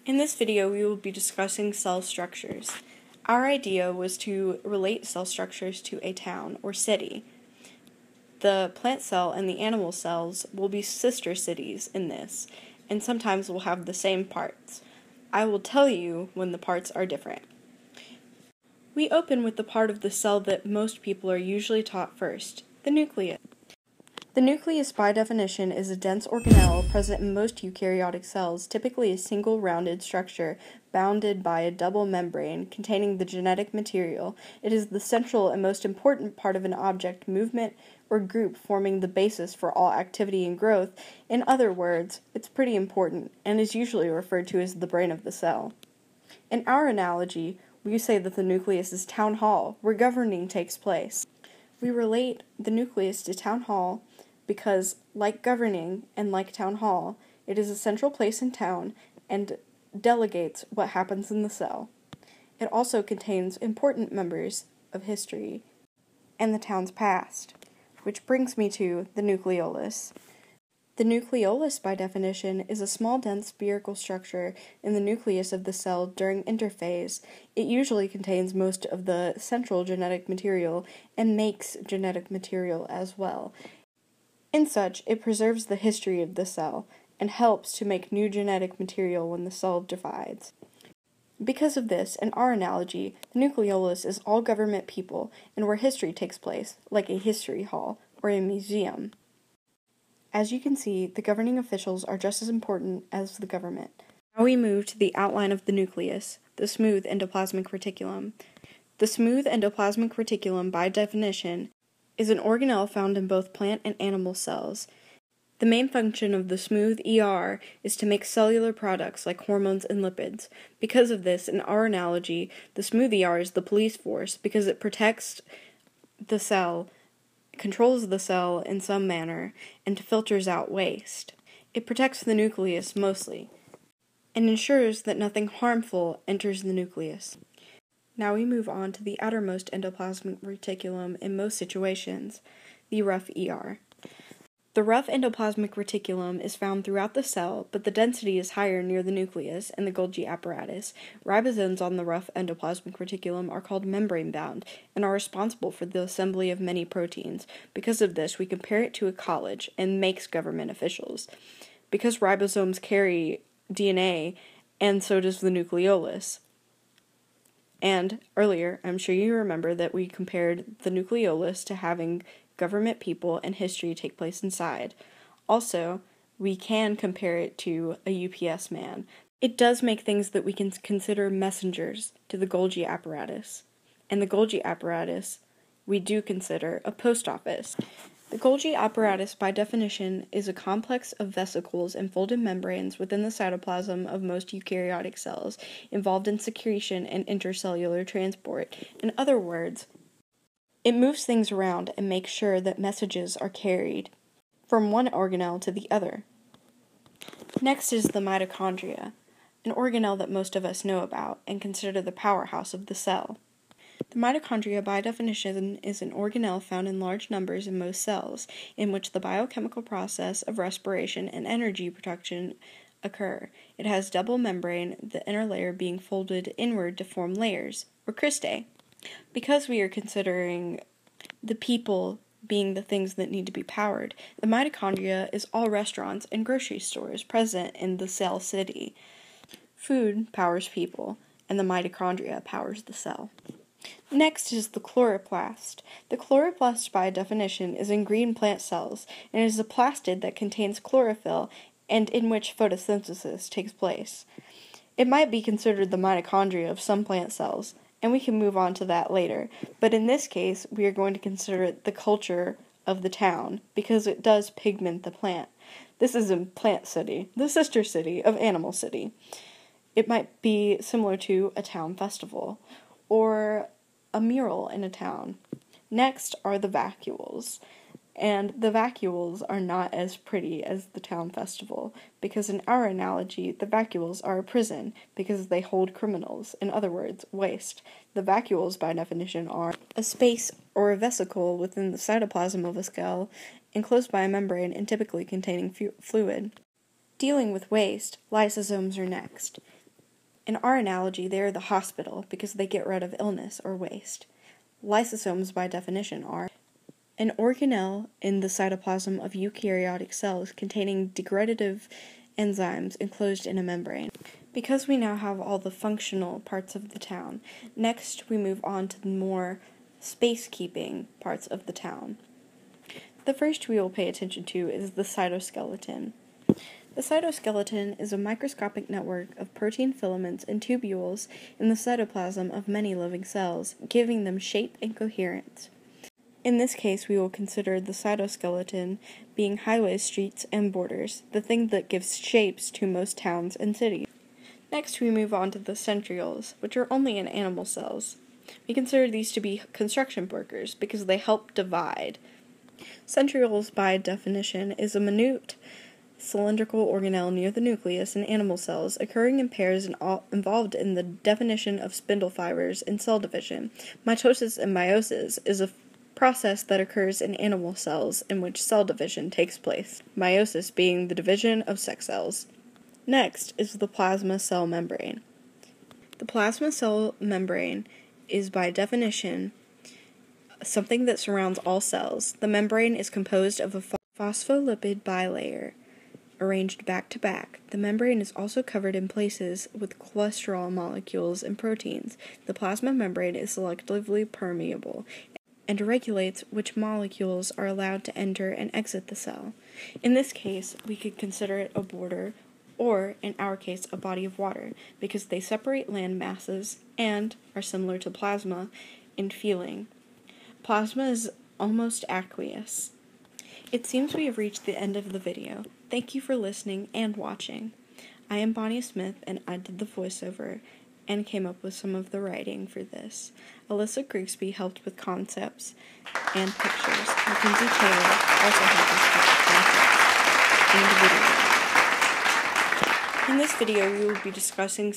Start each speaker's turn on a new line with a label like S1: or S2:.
S1: In this video, we will be discussing cell structures. Our idea was to relate cell structures to a town or city. The plant cell and the animal cells will be sister cities in this, and sometimes will have the same parts. I will tell you when the parts are different. We open with the part of the cell that most people are usually taught first, the nucleus. The nucleus, by definition, is a dense organelle present in most eukaryotic cells, typically a single rounded structure bounded by a double membrane containing the genetic material. It is the central and most important part of an object, movement, or group forming the basis for all activity and growth. In other words, it's pretty important and is usually referred to as the brain of the cell. In our analogy, we say that the nucleus is town hall, where governing takes place. We relate the nucleus to town hall because, like governing and like town hall, it is a central place in town and delegates what happens in the cell. It also contains important members of history and the town's past, which brings me to the nucleolus. The nucleolus, by definition, is a small, dense spherical structure in the nucleus of the cell during interphase. It usually contains most of the central genetic material and makes genetic material as well. In such, it preserves the history of the cell and helps to make new genetic material when the cell divides. Because of this, in our analogy, the nucleolus is all government people and where history takes place, like a history hall or a museum. As you can see, the governing officials are just as important as the government. Now we move to the outline of the nucleus, the smooth endoplasmic reticulum. The smooth endoplasmic reticulum, by definition, is an organelle found in both plant and animal cells. The main function of the smooth ER is to make cellular products like hormones and lipids. Because of this, in our analogy, the smooth ER is the police force because it protects the cell, controls the cell in some manner, and filters out waste. It protects the nucleus mostly, and ensures that nothing harmful enters the nucleus. Now we move on to the outermost endoplasmic reticulum in most situations, the rough ER. The rough endoplasmic reticulum is found throughout the cell, but the density is higher near the nucleus and the Golgi apparatus. Ribosomes on the rough endoplasmic reticulum are called membrane-bound and are responsible for the assembly of many proteins. Because of this, we compare it to a college and makes government officials. Because ribosomes carry DNA, and so does the nucleolus. And earlier, I'm sure you remember that we compared the nucleolus to having government people and history take place inside. Also, we can compare it to a UPS man. It does make things that we can consider messengers to the Golgi apparatus. And the Golgi apparatus, we do consider a post office. The Golgi apparatus, by definition, is a complex of vesicles and folded membranes within the cytoplasm of most eukaryotic cells, involved in secretion and intercellular transport. In other words, it moves things around and makes sure that messages are carried from one organelle to the other. Next is the mitochondria, an organelle that most of us know about and consider the powerhouse of the cell. The mitochondria, by definition, is an organelle found in large numbers in most cells, in which the biochemical process of respiration and energy production occur. It has double membrane, the inner layer being folded inward to form layers, or cristae. Because we are considering the people being the things that need to be powered, the mitochondria is all restaurants and grocery stores present in the cell city. Food powers people, and the mitochondria powers the cell. Next is the chloroplast. The chloroplast, by definition, is in green plant cells and is a plastid that contains chlorophyll and in which photosynthesis takes place. It might be considered the mitochondria of some plant cells, and we can move on to that later, but in this case, we are going to consider it the culture of the town because it does pigment the plant. This is in Plant City, the sister city of Animal City. It might be similar to a town festival or a mural in a town. Next are the vacuoles, and the vacuoles are not as pretty as the town festival, because in our analogy, the vacuoles are a prison, because they hold criminals, in other words, waste. The vacuoles, by definition, are a space or a vesicle within the cytoplasm of a cell, enclosed by a membrane and typically containing fluid. Dealing with waste, lysosomes are next. In our analogy, they are the hospital because they get rid of illness or waste. Lysosomes, by definition, are an organelle in the cytoplasm of eukaryotic cells containing degradative enzymes enclosed in a membrane. Because we now have all the functional parts of the town, next we move on to the more space-keeping parts of the town. The first we will pay attention to is the cytoskeleton. The cytoskeleton is a microscopic network of protein filaments and tubules in the cytoplasm of many living cells, giving them shape and coherence. In this case, we will consider the cytoskeleton being highways, streets, and borders, the thing that gives shapes to most towns and cities. Next, we move on to the centrioles, which are only in animal cells. We consider these to be construction workers because they help divide. Centrioles, by definition, is a minute cylindrical organelle near the nucleus in animal cells, occurring in pairs and involved in the definition of spindle fibers in cell division. Mitosis and meiosis is a process that occurs in animal cells in which cell division takes place, meiosis being the division of sex cells. Next is the plasma cell membrane. The plasma cell membrane is, by definition, something that surrounds all cells. The membrane is composed of a phospholipid bilayer arranged back to back. The membrane is also covered in places with cholesterol molecules and proteins. The plasma membrane is selectively permeable and regulates which molecules are allowed to enter and exit the cell. In this case, we could consider it a border, or, in our case, a body of water, because they separate land masses and are similar to plasma in feeling. Plasma is almost aqueous. It seems we have reached the end of the video. Thank you for listening and watching. I am Bonnie Smith, and I did the voiceover and came up with some of the writing for this. Alyssa Grigsby helped with concepts and pictures. Mackenzie Taylor also helped us with concepts and video. In this video, we will be discussing